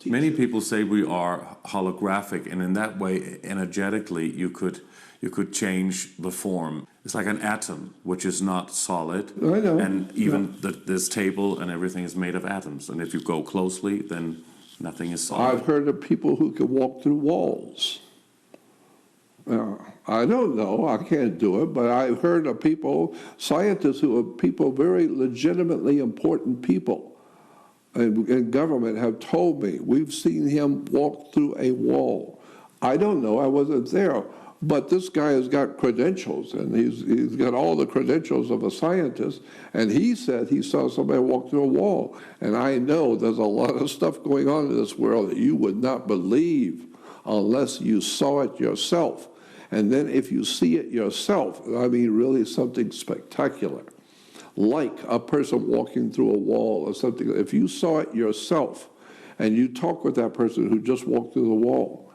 Many people say we are holographic, and in that way, energetically, you could change the form. It's like an atom, which is not solid. I know. And even this table and everything is made of atoms. And if you go closely, then nothing is solid. I've heard of people who can walk through walls. I don't know, I can't do it, but I've heard of people, scientists who are people, very legitimately important people in government have told me, we've seen him walk through a wall. I don't know, I wasn't there, but this guy has got credentials, and he's got all the credentials of a scientist, and he said he saw somebody walk through a wall. And I know there's a lot of stuff going on in this world that you would not believe unless you saw it yourself. And then if you see it yourself, I mean really something spectacular, like a person walking through a wall or something, if you saw it yourself and you talk with that person who just walked through the wall.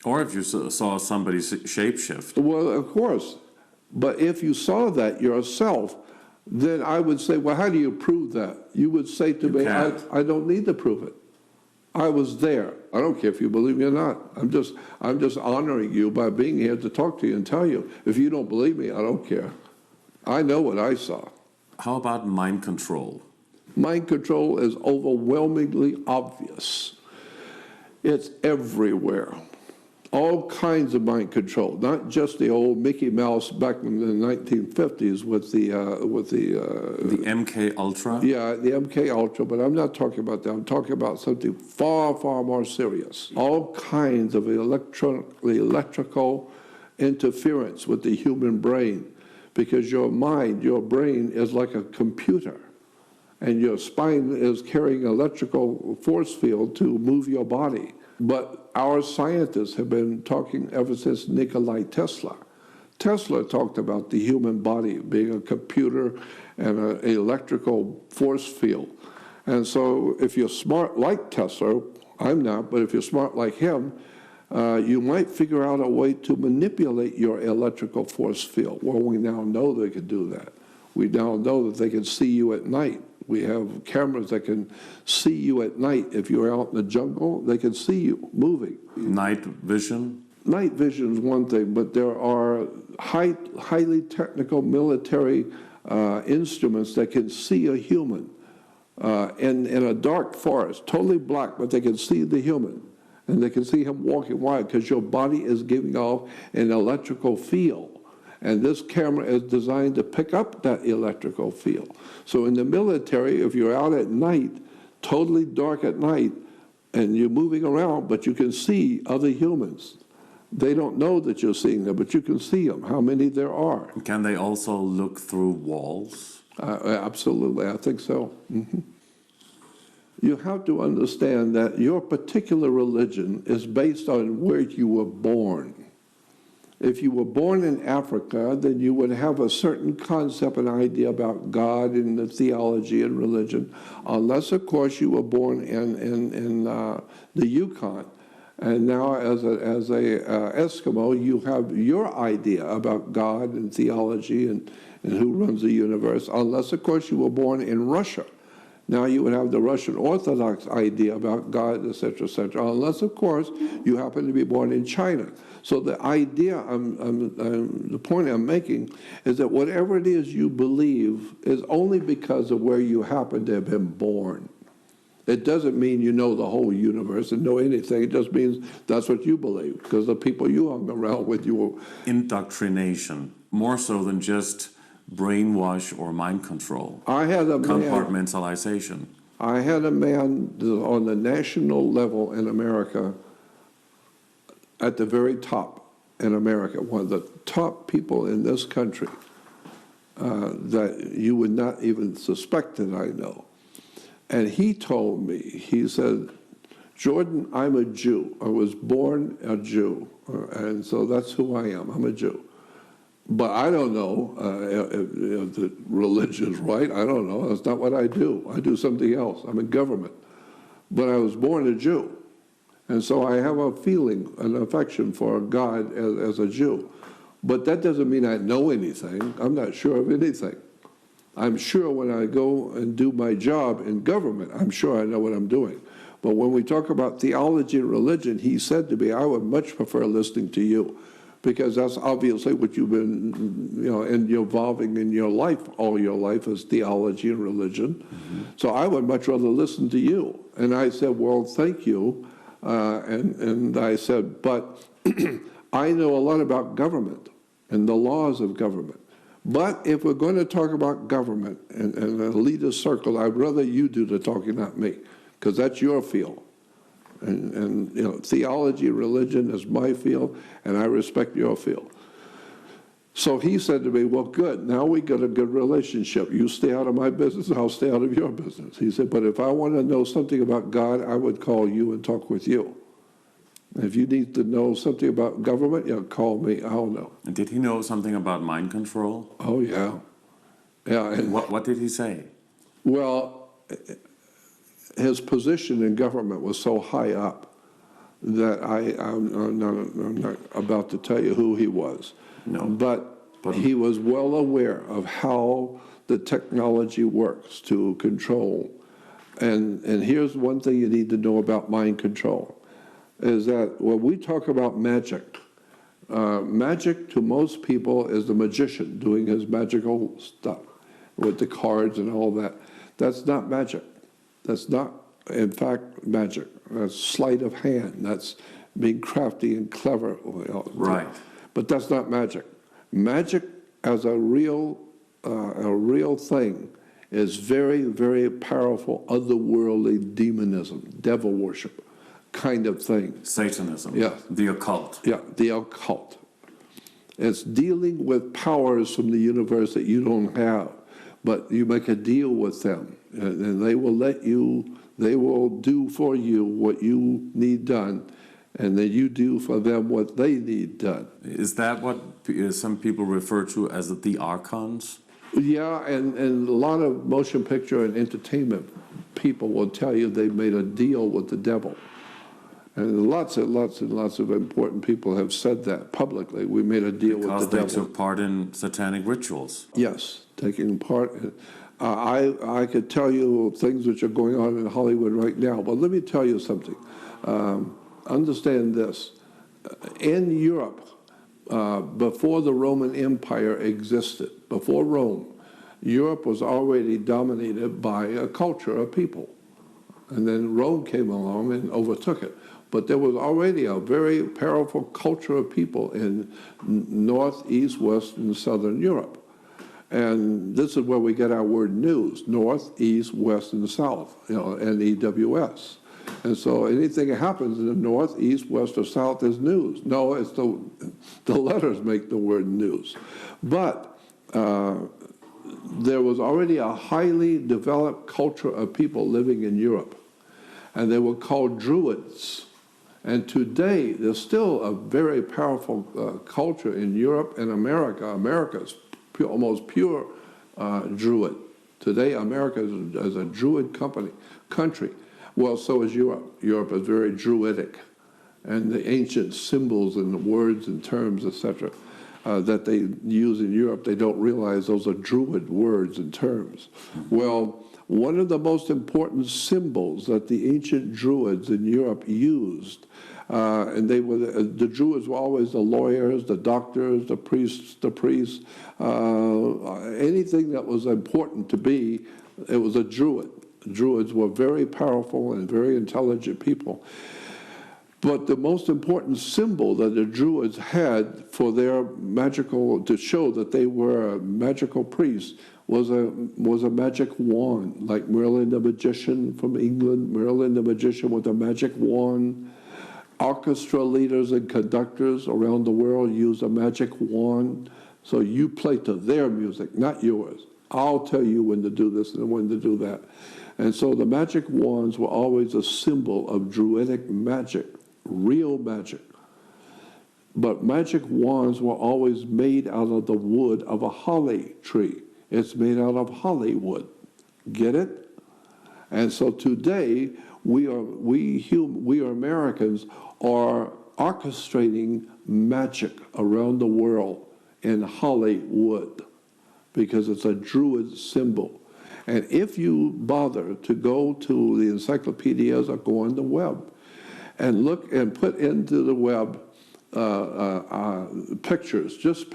Or if you saw somebody shapeshift. Well, of course. But if you saw that yourself, then I would say, well, how do you prove that? You would say to me, I don't need to prove it. I was there. I don't care if you believe me or not. I'm just honoring you by being here to talk to you and tell you. If you don't believe me, I don't care. I know what I saw. How about mind control? Mind control is overwhelmingly obvious. It's everywhere. All kinds of mind control, not just the old Mickey Mouse back in the 1950s with the MK Ultra? Yeah, the MK Ultra, but I'm not talking about that. I'm talking about something far, far more serious. All kinds of electrical interference with the human brain, because your mind, your brain is like a computer, and your spine is carrying an electrical force field to move your body. But our scientists have been talking ever since Nikola Tesla. Tesla talked about the human body being a computer and an electrical force field. And so if you're smart like Tesla, I'm not, but if you're smart like him, you might figure out a way to manipulate your electrical force field. Well, we now know they can do that. We now know that they can see you at night. We have cameras that can see you at night. If you're out in the jungle, they can see you moving. Night vision? Night vision is one thing, but there are highly technical military instruments that can see a human in a dark forest, totally black, but they can see the human. And they can see him walking. Why? Because your body is giving off an electrical field. And this camera is designed to pick up that electrical field. So in the military, if you're out at night, totally dark at night, and you're moving around, but you can see other humans. They don't know that you're seeing them, but you can see them, how many there are. Can they also look through walls? Absolutely, I think so. Mm-hmm. You have to understand that your particular religion is based on where you were born. If you were born in Africa, then you would have a certain concept and idea about God and the theology and religion, unless, of course, you were born in the Yukon. And now, as a Eskimo, you have your idea about God and theology and who runs the universe, unless, of course, you were born in Russia. Now you would have the Russian Orthodox idea about God, etc., unless, of course, you happen to be born in China. So the idea, the point I'm making is that whatever it is you believe is only because of where you happen to have been born. It doesn't mean you know the whole universe and know anything. It just means that's what you believe, because the people you hung around with, you were... Indoctrination, more so than just brainwash or mind control. I had a compartmentalization. I had a man on the national level in America, at the very top in America, one of the top people in this country that you would not even suspect that I know. And he told me, he said, Jordan, I'm a Jew. I was born a Jew, and so that's who I am. I'm a Jew. But I don't know if the religion's right. I don't know. That's not what I do. I do something else. I'm in government. But I was born a Jew. And so I have a feeling, an affection for God as a Jew. But that doesn't mean I know anything. I'm not sure of anything. I'm sure when I go and do my job in government, I'm sure I know what I'm doing. But when we talk about theology and religion, he said to me, I would much prefer listening to you, because that's obviously what you've been, and you're evolving in your life, all your life is theology and religion. Mm-hmm. So I would much rather listen to you. And I said, well, thank you. And I said, but I know a lot about government and the laws of government. But if we're going to talk about government and a leader circle, I'd rather you do the talking, not me, because that's your field. And theology, religion is my field, and I respect your field. So he said to me, well, good, now we got a good relationship. You stay out of my business, I'll stay out of your business. He said, but if I want to know something about God, I would call you and talk with you. If you need to know something about government, call me, I'll know. And did he know something about mind control? Oh, yeah. Yeah. And what did he say? Well, his position in government was so high up that I'm not about to tell you who he was. No. But he was well aware of how the technology works to control. And here's one thing you need to know about mind control, is that when we talk about magic, magic to most people is the magician doing his magical stuff with the cards and all that. That's not magic. That's not, in fact, magic. That's sleight of hand. That's being crafty and clever. Right. But that's not magic. Magic as a real thing is very, very powerful, otherworldly demonism, devil worship kind of thing. Satanism. Yeah. The occult. Yeah, the occult. It's dealing with powers from the universe that you don't have, but you make a deal with them, and they will do for you what you need done, and then you do for them what they need done. Is that what some people refer to as the archons? Yeah, and a lot of motion picture and entertainment people will tell you they made a deal with the devil. And lots and lots and lots of important people have said that publicly. We made a deal with the devil. Because they took part in satanic rituals. Yes, taking part. I could tell you things which are going on in Hollywood right now, but let me tell you something. Understand this. In Europe, before the Roman Empire existed, before Rome, Europe was already dominated by a culture of people. And then Rome came along and overtook it. But there was already a very powerful culture of people in North, East, West, and Southern Europe. And this is where we get our word news: North, East, West, and South, NEWS. And so anything that happens in the North, East, West, or South is news. No, it's the letters make the word news. But there was already a highly developed culture of people living in Europe, and they were called Druids. And today, there's still a very powerful culture in Europe and America. America's almost pure Druid. Today, America is a Druid country. Well, so is Europe. Europe is very Druidic. And the ancient symbols and words and terms, etc., that they use in Europe, they don't realize those are Druid words and terms. Well, one of the most important symbols that the ancient Druids in Europe used, and the Druids were always the lawyers, the doctors, the priests, anything that was important to be, it was a Druid. Druids were very powerful and very intelligent people. But the most important symbol that the Druids had for their magical, to show that they were magical priests, was a magic wand, like Merlin the magician from England. Merlin the magician with a magic wand. Orchestra leaders and conductors around the world use a magic wand. So you play to their music, not yours. I'll tell you when to do this and when to do that. And so the magic wands were always a symbol of Druidic magic, real magic. But magic wands were always made out of the wood of a holly tree. It's made out of Hollywood. Get it? And so today, we Americans are orchestrating magic around the world in Hollywood because it's a Druid symbol. And if you bother to go to the encyclopedias or go on the web and look and put into the web pictures, just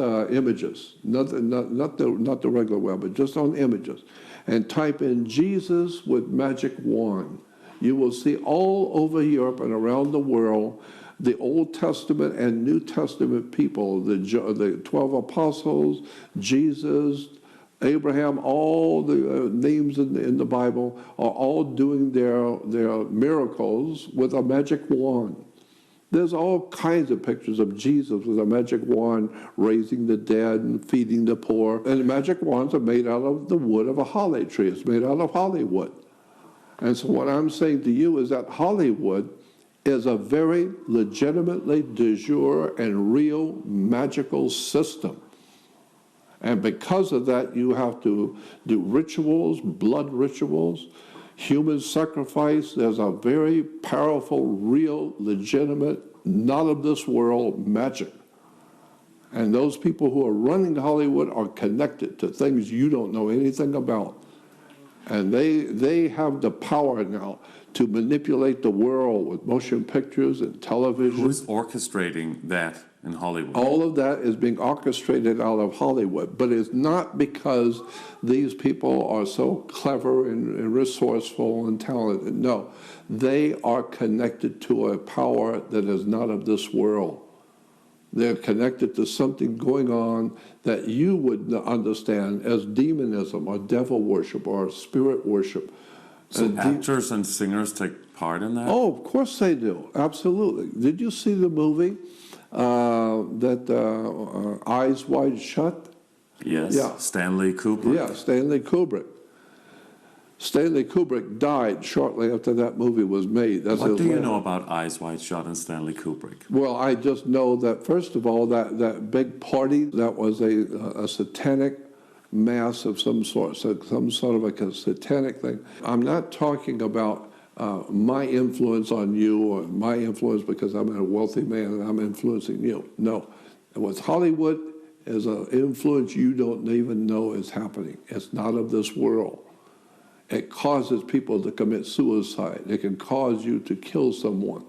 images, not the regular web, but just on images, and type in Jesus with magic wand, you will see all over Europe and around the world the Old Testament and New Testament people, the 12 apostles, Jesus, Abraham, all the names in the Bible are all doing their miracles with a magic wand. There's all kinds of pictures of Jesus with a magic wand raising the dead and feeding the poor. And the magic wands are made out of the wood of a holly tree. It's made out of Hollywood. And so what I'm saying to you is that Hollywood is a very legitimately de jure and real magical system. And because of that, you have to do rituals, blood rituals, human sacrifice. There's a very powerful, real, legitimate, not of this world magic. And those people who are running Hollywood are connected to things you don't know anything about. And they have the power now to manipulate the world with motion pictures and television. Who's orchestrating that in Hollywood? All of that is being orchestrated out of Hollywood, but it's not because these people are so clever and resourceful and talented. No, they are connected to a power that is not of this world. They're connected to something going on that you would understand as demonism or devil worship or spirit worship. So actors and singers take part in that? Oh, of course they do. Absolutely. Did you see the movie Eyes Wide Shut? Yes. Yeah. Stanley Kubrick. Yeah, Stanley Kubrick. Stanley Kubrick died shortly after that movie was made. That's What do you know about Eyes Wide Shut and Stanley Kubrick? Well, I just know that, first of all, that big party, that was a satanic mass of some sort, so some sort of a satanic thing. I'm not talking about my influence on you or my influence because I'm a wealthy man and I'm influencing you. No. What's Hollywood is an influence you don't even know is happening. It's not of this world. It causes people to commit suicide. It can cause you to kill someone.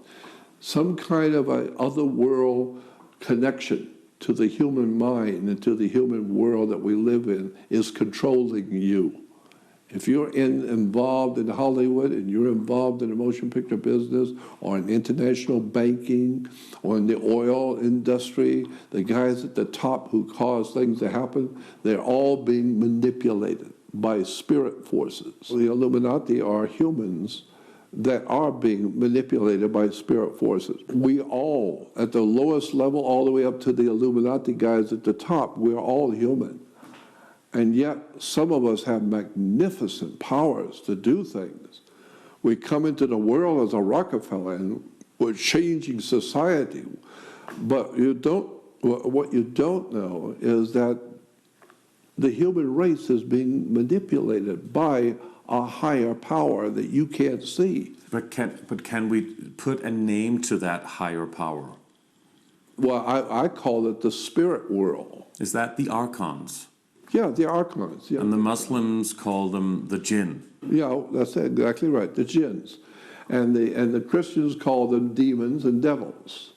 Some kind of a other world connection to the human mind and to the human world that we live in is controlling you. If you're involved in Hollywood and you're involved in the motion picture business or in international banking or in the oil industry, the guys at the top who cause things to happen, they're all being manipulated by spirit forces. The Illuminati are humans that are being manipulated by spirit forces. We all, at the lowest level, all the way up to the Illuminati guys at the top, we're all human. And yet, some of us have magnificent powers to do things. We come into the world as a Rockefeller, and we're changing society. But what you don't know is that the human race is being manipulated by a higher power that you can't see. But can we put a name to that higher power? Well, I call it the spirit world. Is that the archons? Yeah, the archons. Yeah. And the Muslims call them the jinn. Yeah, that's exactly right, the jinns. And the Christians call them demons and devils.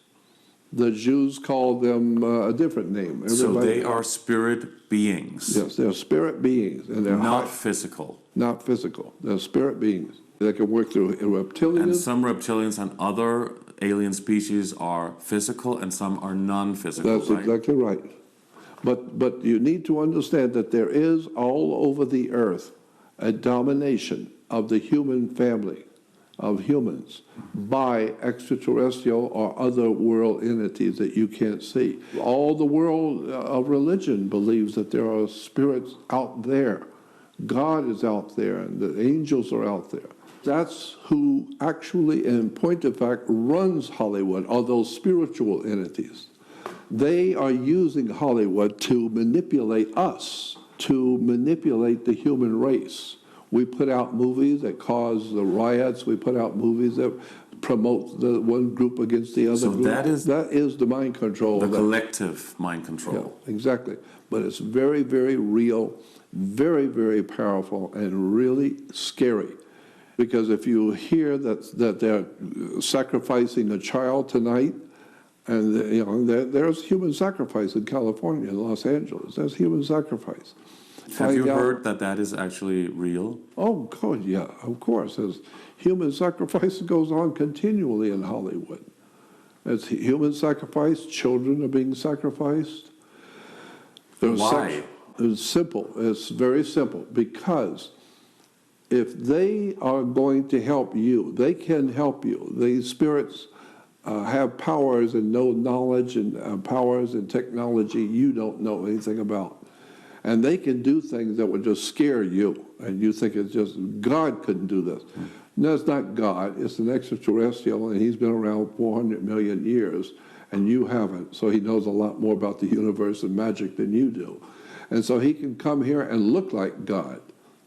The Jews call them a different name. So they are spirit beings. Yes, they're spirit beings. And they're not physical. Not physical. They're spirit beings. They can work through reptilians. And some reptilians and other alien species are physical and some are non-physical. That's exactly right. But you need to understand that there is all over the earth a domination of the human family, of humans, by extraterrestrial or other world entities that you can't see. All the world of religion believes that there are spirits out there. God is out there and the angels are out there. That's who actually, in point of fact, runs Hollywood, are those spiritual entities. They are using Hollywood to manipulate us, to manipulate the human race. We put out movies that cause the riots. We put out movies that promote the one group against the other group. That is the mind control. The collective mind control. Yeah, exactly. But it's very, very real. very, very powerful and really scary. Because if you hear that they're sacrificing a child tonight, and you know there's human sacrifice in California, in Los Angeles. There's human sacrifice. Have you heard that that is actually real? Oh, God, yeah, of course. There's human sacrifice goes on continually in Hollywood. It's human sacrifice. Children are being sacrificed. Why? It's simple. It's very simple. Because if they are going to help you, they can help you. These spirits have powers and know knowledge and powers and technology you don't know anything about. And they can do things that would just scare you. And you think it's just, God couldn't do this. No, it's not God. It's an extraterrestrial, and he's been around 400 million years, and you haven't. So he knows a lot more about the universe and magic than you do. And so he can come here and look like God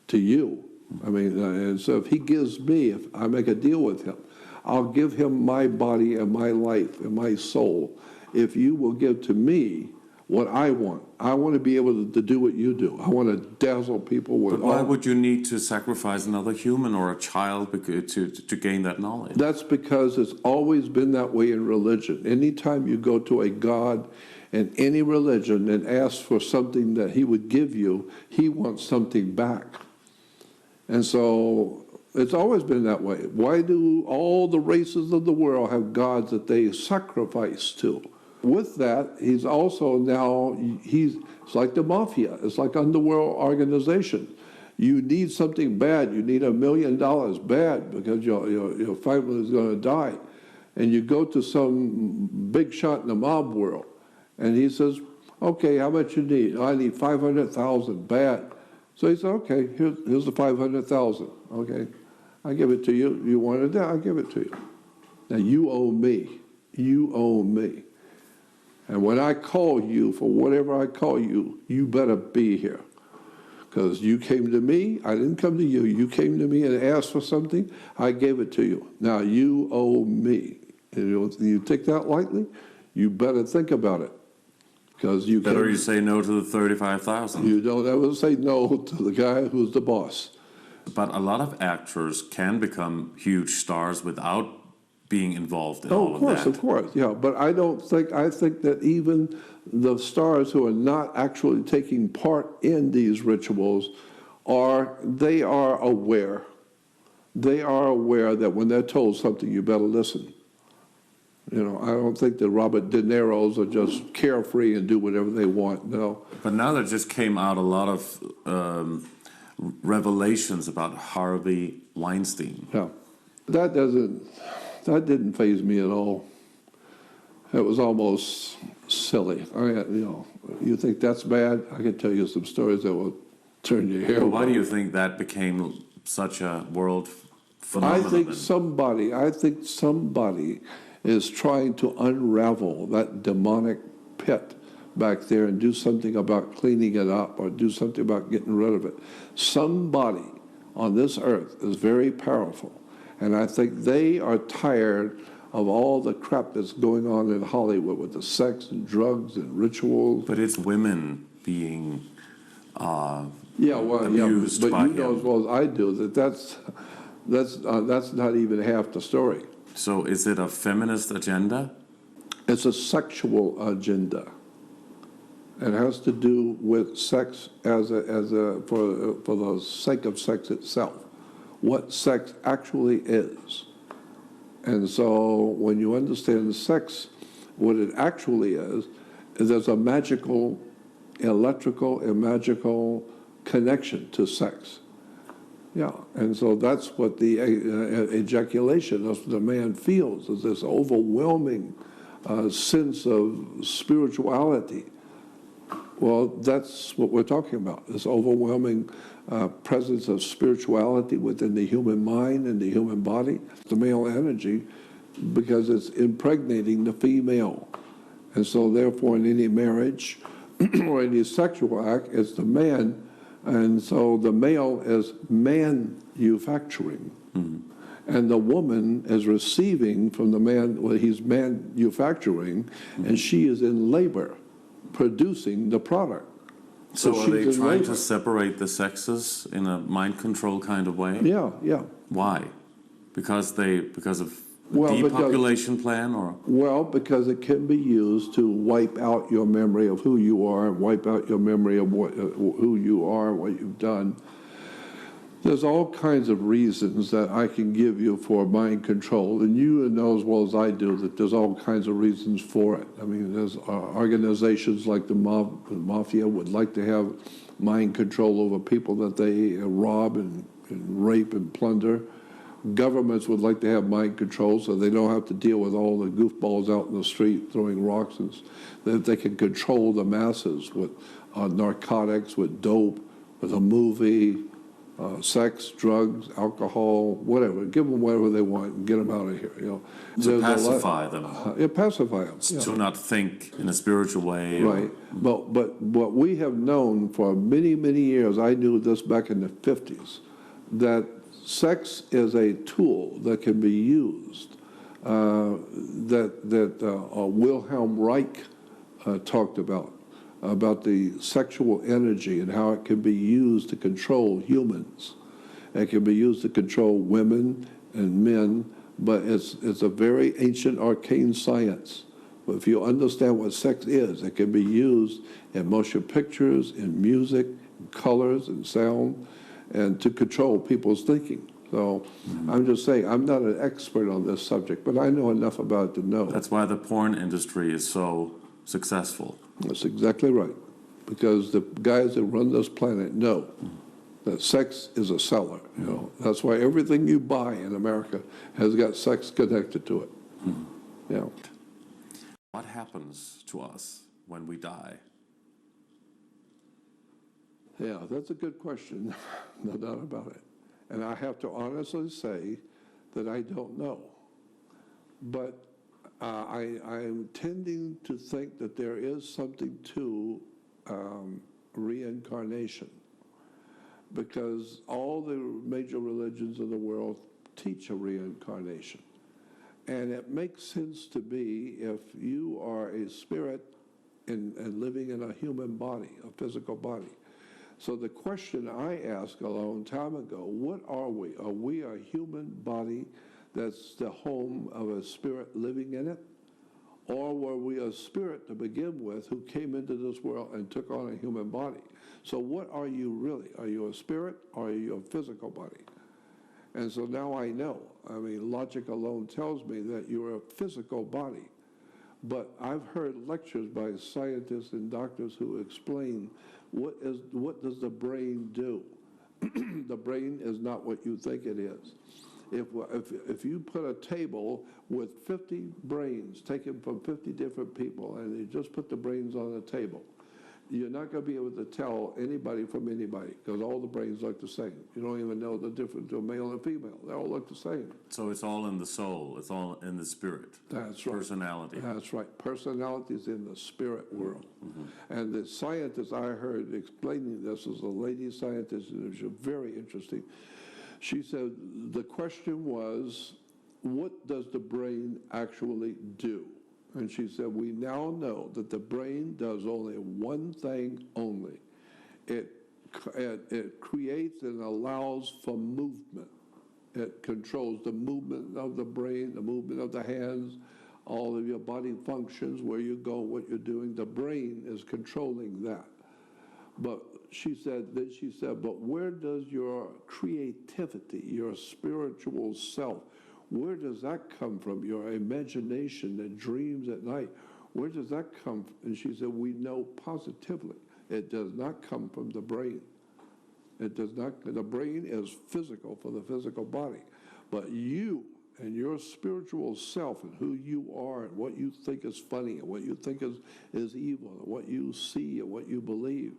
to you. I mean, and so if he gives me, if I make a deal with him, I'll give him my body and my life and my soul if you will give to me what I want. I want to be able to do what you do. I want to dazzle people with. But why would you need to sacrifice another human or a child to gain that knowledge? That's because it's always been that way in religion. Anytime you go to a God in any religion and ask for something that he would give you, he wants something back. And so it's always been that way. Why do all the races of the world have gods that they sacrifice to? With that, he's also now, it's like the mafia. It's like underworld organization. You need something bad. You need $1 million bad because your family is going to die. And you go to some big shot in the mob world, and he says, okay, how much you need? I need 500,000 bad. So he said, okay, here's the 500,000. Okay, I give it to you. You wanted that? I give it to you. Now you owe me. You owe me. And when I call you for whatever I call you, you better be here. Because you came to me, I didn't come to you. You came to me and asked for something, I gave it to you. Now you owe me. And you take that lightly, you better think about it. Because you better you say no to the 35,000. You don't ever say no to the guy who's the boss. But a lot of actors can become huge stars without being involved in all of that. Of course, yeah. But I think that even the stars who are not actually taking part in these rituals they are aware. They are aware that when they're told something, you better listen. You know, I don't think that Robert De Niro's are just carefree and do whatever they want, no. But now there just came out a lot of revelations about Harvey Weinstein. Yeah, that didn't faze me at all. It was almost silly. You think that's bad? I can tell you some stories that will turn your hair. Well, why do you think that became such a world phenomenon? I think somebody is trying to unravel that demonic pit back there and do something about cleaning it up or do something about getting rid of it. Somebody on this earth is very powerful. And I think they are tired of all the crap that's going on in Hollywood with the sex and drugs and rituals. But it's women being abused by but you him. know as well as I do that's not even half the story. So is it a feminist agenda? It's a sexual agenda. It has to do with sex for the sake of sex itself. What sex actually is. And so when you understand sex, what it actually is there's a magical, electrical and magical connection to sex. Yeah, and so that's what the ejaculation of the man feels, is this overwhelming sense of spirituality. Well, that's what we're talking about, this overwhelming presence of spirituality within the human mind and the human body, the male energy, because it's impregnating the female. And so therefore in any marriage or any sexual act, it's the man, and so the male is manufacturing. Mm-hmm. And the woman is receiving from the man what he's manufacturing, mm-hmm. and she is in labor, producing the product. So are she's they in trying labor. to separate the sexes in a mind control kind of way? Yeah, yeah. Why? Because of Well, depopulation plan, or Well, because it can be used to wipe out your memory of who you are, and wipe out your memory of who you are, what you've done. There's all kinds of reasons that I can give you for mind control, and you know as well as I do that there's all kinds of reasons for it. I mean, there's organizations like the mafia would like to have mind control over people that they rob and rape and plunder. Governments would like to have mind control so they don't have to deal with all the goofballs out in the street throwing rocks, and that they can control the masses with narcotics, with dope, with a movie, sex, drugs, alcohol, whatever. Give them whatever they want and get them out of here. You know, to pacify them, pacify them. Yeah. to not think in a spiritual way. Right. But what we have known for many, many years, I knew this back in the 50s, that sex is a tool that can be used, that Wilhelm Reich talked about the sexual energy and how it can be used to control humans. It can be used to control women and men, but it's a very ancient, arcane science. But if you understand what sex is, it can be used in motion pictures, in music, in colors, and sound, and to control people's thinking. So I'm just saying, I'm not an expert on this subject, but I know enough about it to know. That's why the porn industry is so successful. That's exactly right. Because the guys that run this planet know that sex is a seller. You know, that's why everything you buy in America has got sex connected to it. Yeah. What happens to us when we die? Yeah, that's a good question. No doubt about it. And I have to honestly say that I don't know. But I'm tending to think that there is something to reincarnation, because all the major religions of the world teach a reincarnation. And it makes sense to me if you are a spirit and living in a human body, a physical body. So the question I asked a long time ago, what are we? Are we a human body that's the home of a spirit living in it? Or were we a spirit to begin with who came into this world and took on a human body? So what are you really? Are you a spirit or are you a physical body? And so now I know. I mean, logic alone tells me that you're a physical body. But I've heard lectures by scientists and doctors who explain what does the brain do? The brain is not what you think it is. If you put a table with 50 brains taken from 50 different people and you just put the brains on the table, you're not going to be able to tell anybody from anybody because all the brains look the same. You don't even know the difference between male and female. They all look the same. So it's all in the soul. It's all in the spirit. That's right. Personality. That's right. Personality is in the spirit world. And the scientist I heard explaining this was a lady scientist, and it was very interesting. She said the question was, what does the brain actually do? And she said, we now know that the brain does only one thing only. It creates and allows for movement. It controls the movement of the brain, the movement of the hands, all of your body functions, where you go, what you're doing. The brain is controlling that. But she said, but where does your creativity, your spiritual self, where does that come from? Your imagination that dreams at night, where does that come from? And she said, we know positively it does not come from the brain. It does not. The brain is physical for the physical body. But you and your spiritual self and who you are and what you think is funny and what you think is evil and what you see and what you believe,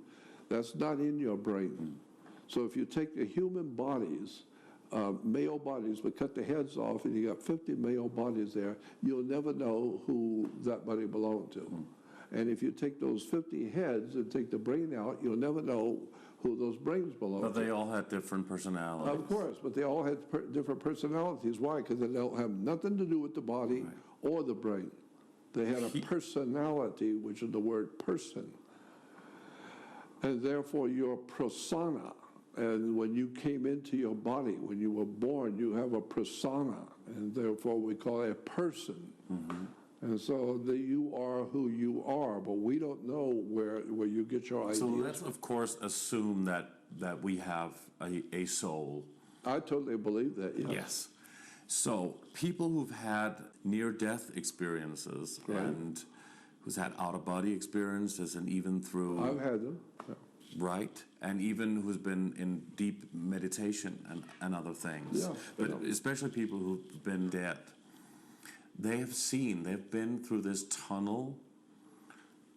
that's not in your brain. So if you take the human bodies, male bodies, but cut the heads off and you got 50 male bodies there, you'll never know who that body belonged to. And if you take those 50 heads and take the brain out, you'll never know who those brains belong to. But they all had different personalities. Of course, but they all had different personalities. Why? Because they don't have nothing to do with the body or the brain. They had a personality, which is the word person. And therefore your persona, and when you came into your body, when you were born, you have a persona, and therefore we call it a person. And so you are who you are, but we don't know where you get your ideas. So let's, of course, assume that we have a soul. I totally believe that, yes. Yes. So people who've had near-death experiences and who's had out-of-body experiences and even through... I've had them. Yeah. Right, and even who's been in deep meditation and other things. Yeah, but especially people who've been dead. They've been through this tunnel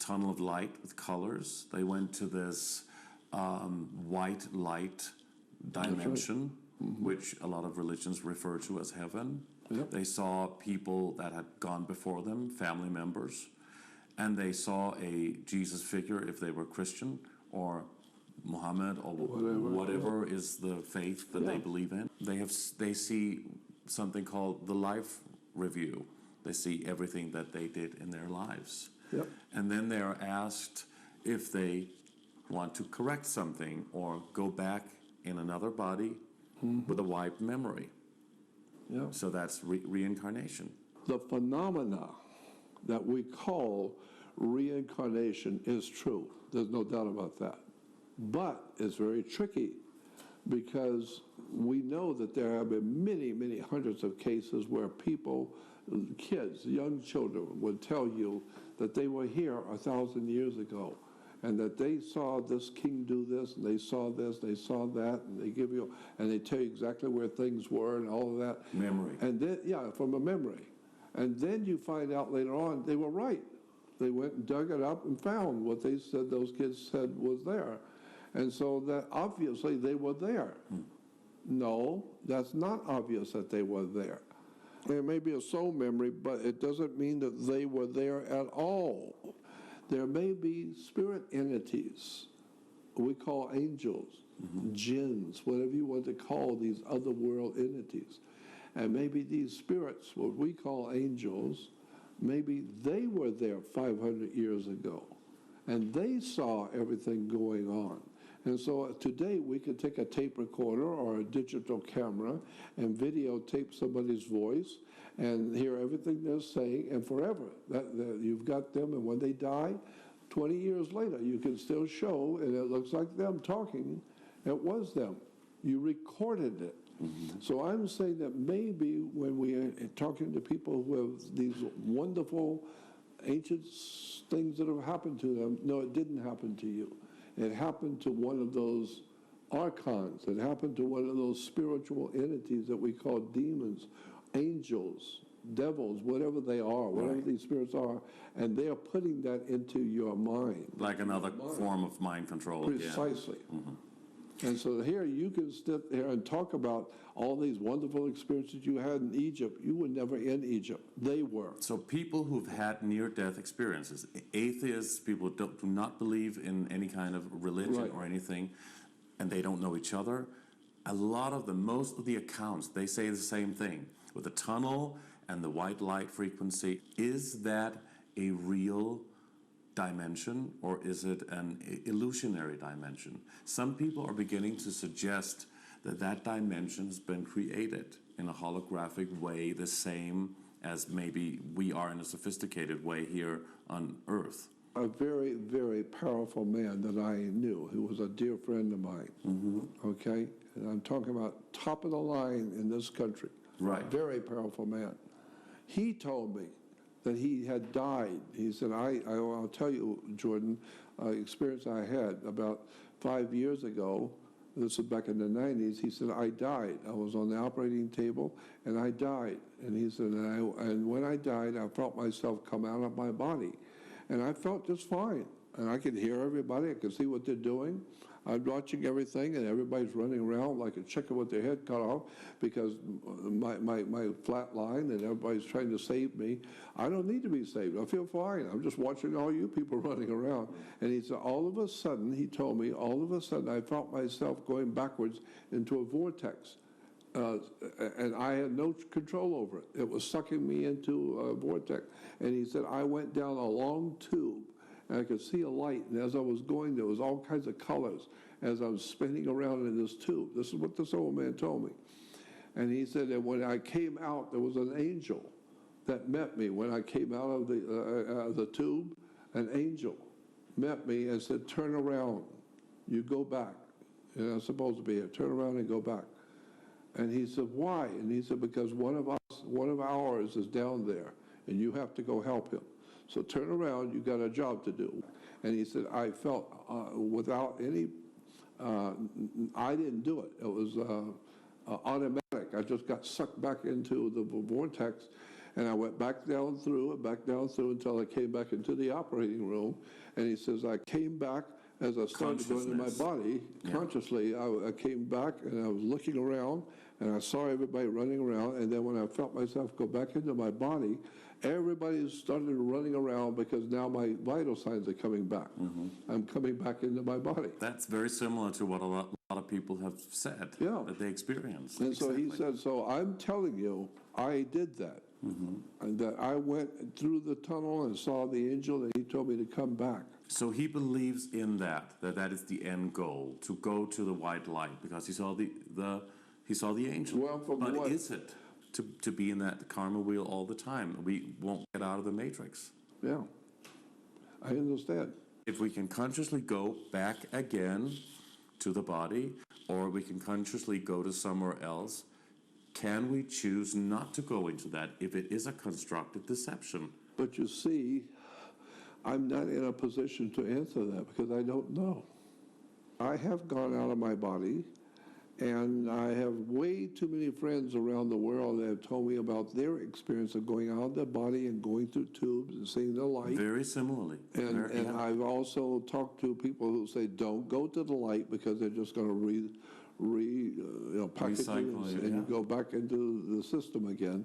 of light with colors. They went to this white light dimension, which a lot of religions refer to as heaven. Yep. They saw people that had gone before them, family members, and they saw a Jesus figure if they were Christian, or Muhammad, or whatever is the faith that they believe in. They see something called the life review. They see everything that they did in their lives. Yep. And then they are asked if they want to correct something or go back in another body with a wiped memory. Yep. So that's reincarnation. The phenomena that we call reincarnation is true. There's no doubt about that. But it's very tricky because we know that there have been many, many hundreds of cases where people, kids, young children, would tell you that they were here 1,000 years ago and that they saw this king do this, and they saw this, they saw that, and they give you, and they tell you exactly where things were and all of that. Memory. And then, yeah, from a memory. And then you find out later on they were right. They went and dug it up and found what they said those kids said was there. And so that obviously they were there. No, that's not obvious that they were there. There may be a soul memory, but it doesn't mean that they were there at all. There may be spirit entities, we call angels, jinns, whatever you want to call these otherworld entities. And maybe these spirits, what we call angels, maybe they were there 500 years ago, and they saw everything going on. And so today we could take a tape recorder or a digital camera and videotape somebody's voice and hear everything they're saying, and forever. You've got them, and when they die, 20 years later, you can still show, and it looks like them talking. It was them. You recorded it. So I'm saying that maybe when we are talking to people who have these wonderful ancient things that have happened to them, no, it didn't happen to you. It happened to one of those archons. It happened to one of those spiritual entities that we call demons, angels, devils, whatever they are, whatever these spirits are, and they are putting that into your mind. Like another form of mind control. Precisely. And so here you can sit here and talk about all these wonderful experiences you had in Egypt. You were never in Egypt. They were. So people who've had near-death experiences, atheists, people who do not believe in any kind of religion or anything, and they don't know each other, a lot of them, most of the accounts, they say the same thing. With the tunnel and the white light frequency, is that a real dimension, or is it an illusionary dimension? Some people are beginning to suggest that that dimension has been created in a holographic way, the same as maybe we are in a sophisticated way here on Earth. A very, very powerful man that I knew, who was a dear friend of mine, okay? And I'm talking about top of the line in this country. Right. Very powerful man. He told me that he had died. He said, I'll tell you, Jordan, experience I had about 5 years ago. This was back in the 90s. He said, I died. I was on the operating table, and I died. And he said, and when I died, I felt myself come out of my body. And I felt just fine. And I could hear everybody. I could see what they're doing. I'm watching everything, and everybody's running around like a chicken with their head cut off because my flat line, and everybody's trying to save me. I don't need to be saved. I feel fine. I'm just watching all you people running around. And he said, all of a sudden, he told me, all of a sudden, I felt myself going backwards into a vortex. And I had no control over it. It was sucking me into a vortex. And he said, I went down a long tube, and I could see a light, and as I was going, there was all kinds of colors as I was spinning around in this tube. This is what this old man told me. And he said that when I came out, there was an angel that met me. When I came out of the tube, an angel met me and said, turn around, you go back. You're not supposed to be here. Turn around and go back. And he said, why? And he said, because one of ours is down there, and you have to go help him. So turn around, you got a job to do. And he said, I felt without any, I didn't do it. It was automatic. I just got sucked back into the vortex, and I went back down through until I came back into the operating room. And he says, I came back as I started going to my body, consciously. I came back and I was looking around, and I saw everybody running around. And then when I felt myself go back into my body, everybody started running around because now my vital signs are coming back. I'm coming back into my body. That's very similar to what a lot of people have said that they experienced. And so he said, so I'm telling you, I did that. And that I went through the tunnel and saw the angel, and he told me to come back. So he believes in that is the end goal, to go to the white light, because he saw the angel. Well, but is it to be in that karma wheel all the time? We won't get out of the matrix. Yeah, I understand. If we can consciously go back again to the body, or we can consciously go to somewhere else, can we choose not to go into that if it is a constructed deception? But you see, I'm not in a position to answer that because I don't know. I have gone out of my body, and I have way too many friends around the world that have told me about their experience of going out of their body and going through tubes and seeing the light. Very similarly. And I've also talked to people who say, don't go to the light because they're just going to package you, and you go back into the system again.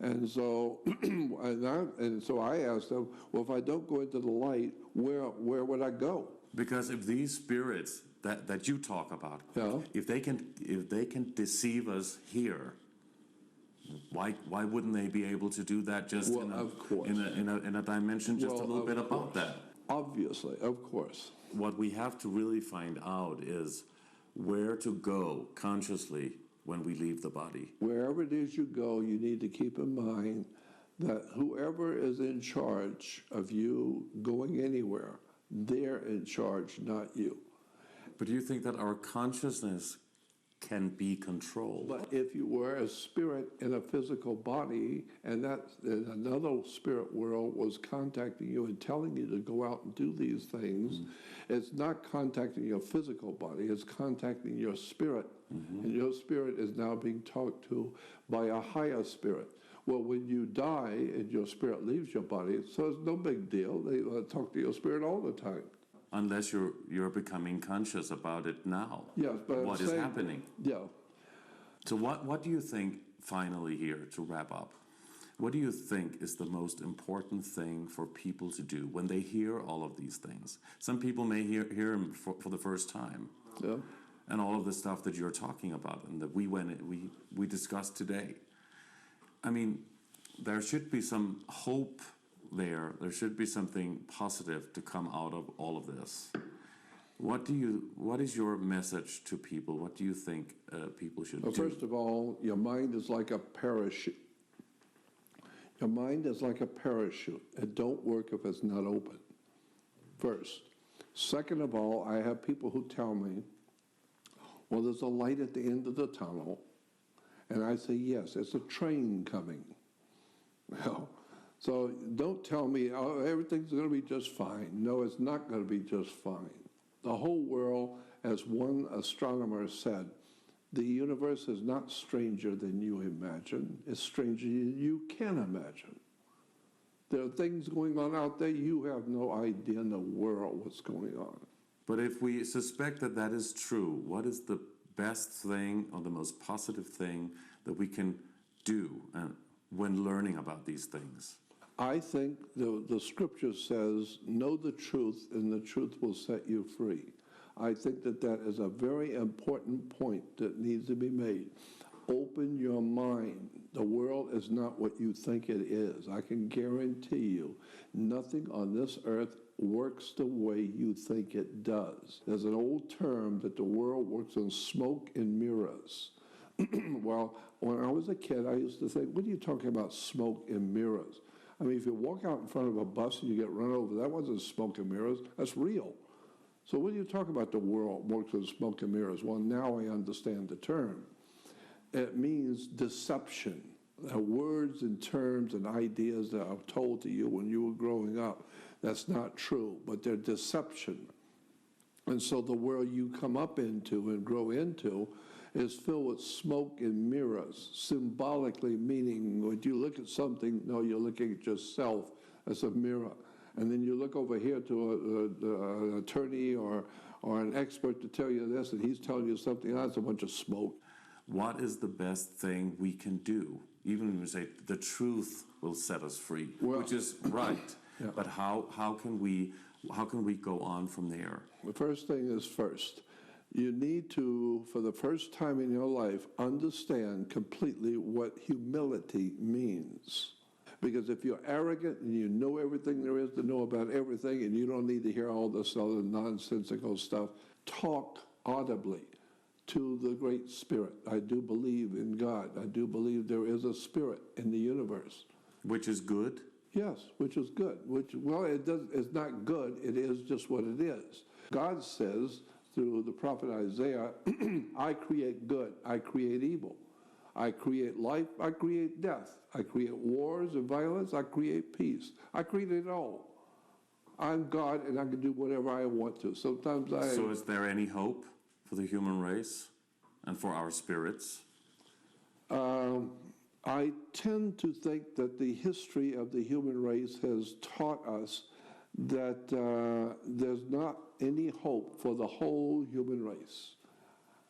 And so and so I asked them, well, if I don't go into the light, where would I go? Because if these spirits that you talk about, if they can deceive us here, why wouldn't they be able to do that just in a dimension just a little bit above that? Obviously, of course. What we have to really find out is where to go consciously when we leave the body. Wherever it is you go, you need to keep in mind that whoever is in charge of you going anywhere, they're in charge, not you. But do you think that our consciousness can be controlled? But if you were a spirit in a physical body, and that another spirit world was contacting you and telling you to go out and do these things, it's not contacting your physical body, it's contacting your spirit. And your spirit is now being talked to by a higher spirit. Well, when you die and your spirit leaves your body, so it's no big deal. They talk to your spirit all the time. Unless you're becoming conscious about it now. Yes, but what is happening? Yeah. So what do you think, finally here, to wrap up, what do you think is the most important thing for people to do when they hear all of these things? Some people may hear them for the first time. Yeah. And all of the stuff that you're talking about and that we discussed today. I mean, there should be some hope there. There should be something positive to come out of all of this. What is your message to people? What do you think people should do? First of all, your mind is like a parachute. Your mind is like a parachute. It don't work if it's not open. First. Second of all, I have people who tell me, well, there's a light at the end of the tunnel. And I say, yes, it's a train coming. Well, so don't tell me, oh, everything's going to be just fine. No, it's not going to be just fine. The whole world, as one astronomer said, the universe is not stranger than you imagine. It's stranger than you can imagine. There are things going on out there you have no idea in the world what's going on. But if we suspect that is true, what is the best thing or the most positive thing that we can do when learning about these things? I think the scripture says, know the truth and the truth will set you free. I think that is a very important point that needs to be made. Open your mind. The world is not what you think it is. I can guarantee you, nothing on this earth works the way you think it does. There's an old term that the world works on smoke and mirrors. Well, when I was a kid, I used to think, what are you talking about, smoke and mirrors? I mean, if you walk out in front of a bus and you get run over, that wasn't smoke and mirrors, that's real. So what are you talking about, the world works on smoke and mirrors? Well, now I understand the term. It means deception. Words and terms and ideas that are told to you when you were growing up, that's not true, but they're deception. And so the world you come up into and grow into is filled with smoke and mirrors, symbolically meaning when you look at something, no, you're looking at yourself as a mirror. And then you look over here to an attorney or an expert to tell you this, and he's telling you something else, a bunch of smoke. What is the best thing we can do? Even when we say the truth will set us free, well, which is right. Yeah. But how can we go on from there? The first thing is first. You need to, for the first time in your life, understand completely what humility means. Because if you're arrogant and you know everything there is to know about everything and you don't need to hear all this other nonsensical stuff, talk audibly to the Great Spirit. I do believe in God. I do believe there is a spirit in the universe. Which is good? Yes, which is good. Well, it's not good. It is just what it is. God says through the prophet Isaiah, I create good, I create evil. I create life, I create death. I create wars and violence, I create peace. I create it all. I'm God and I can do whatever I want to. Sometimes So is there any hope for the human race and for our spirits? I tend to think that the history of the human race has taught us that there's not any hope for the whole human race.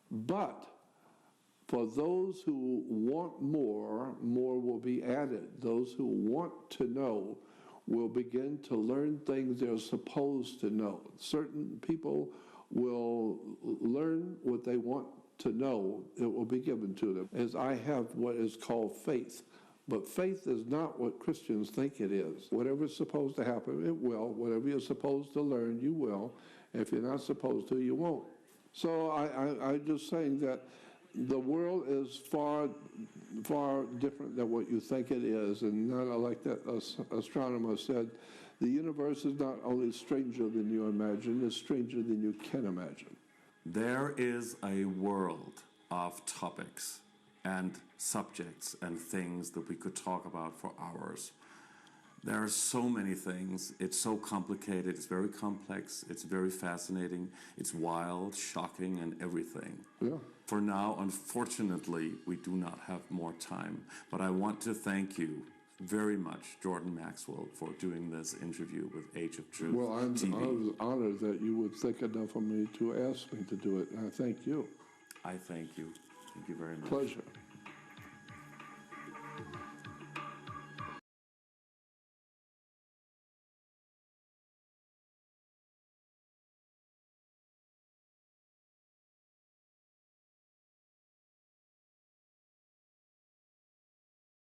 But for those who want more, more will be added. Those who want to know will begin to learn things they're supposed to know. Certain people will learn what they want to know. It will be given to them. As I have what is called faith. But faith is not what Christians think it is. Whatever's supposed to happen, it will. Whatever you're supposed to learn, you will. If you're not supposed to, you won't. So I'm just saying that the world is far, far different than what you think it is. And not like that astronomer said, the universe is not only stranger than you imagine, it's stranger than you can imagine. There is a world of topics and subjects and things that we could talk about for hours. There are so many things. It's so complicated. It's very complex. It's very fascinating. It's wild, shocking, and everything. Yeah. For now, unfortunately, we do not have more time. But I want to thank you very much, Jordan Maxwell, for doing this interview with Age of Truth Well, I TV. was honored that you would think enough of me to ask me to do it. And I thank you. I thank you. Thank you very much. Pleasure.